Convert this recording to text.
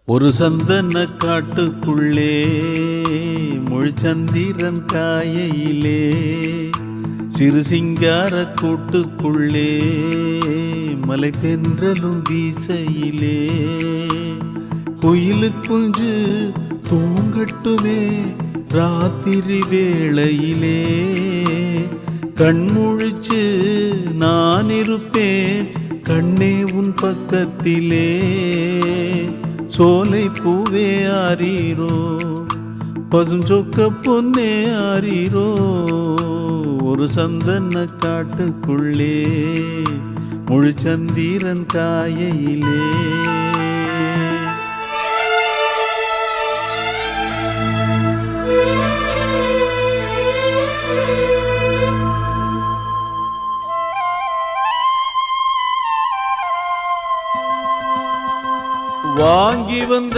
ஒரு சந்தன காட்டுக்குள்ளே முழுச்சந்திரன் காயையிலே சிறு சிங்கார கூட்டுக்குள்ளே மலை தென்றலும் வீசையிலே குயிலு குஞ்சு தூங்கட்டுமே ராத்திரி வேளையிலே கண்முழிச்சு நான் இருப்பேன் கண்ணே உன் பக்கத்திலே சோலை பூவே ஆரீரோ பசுஞ்சொக்க பொன்னே ஆரீரோ ஒரு சந்தன காட்டுக்குள்ளே முழுச்சந்திரன் காயையிலே வாங்கி வந்த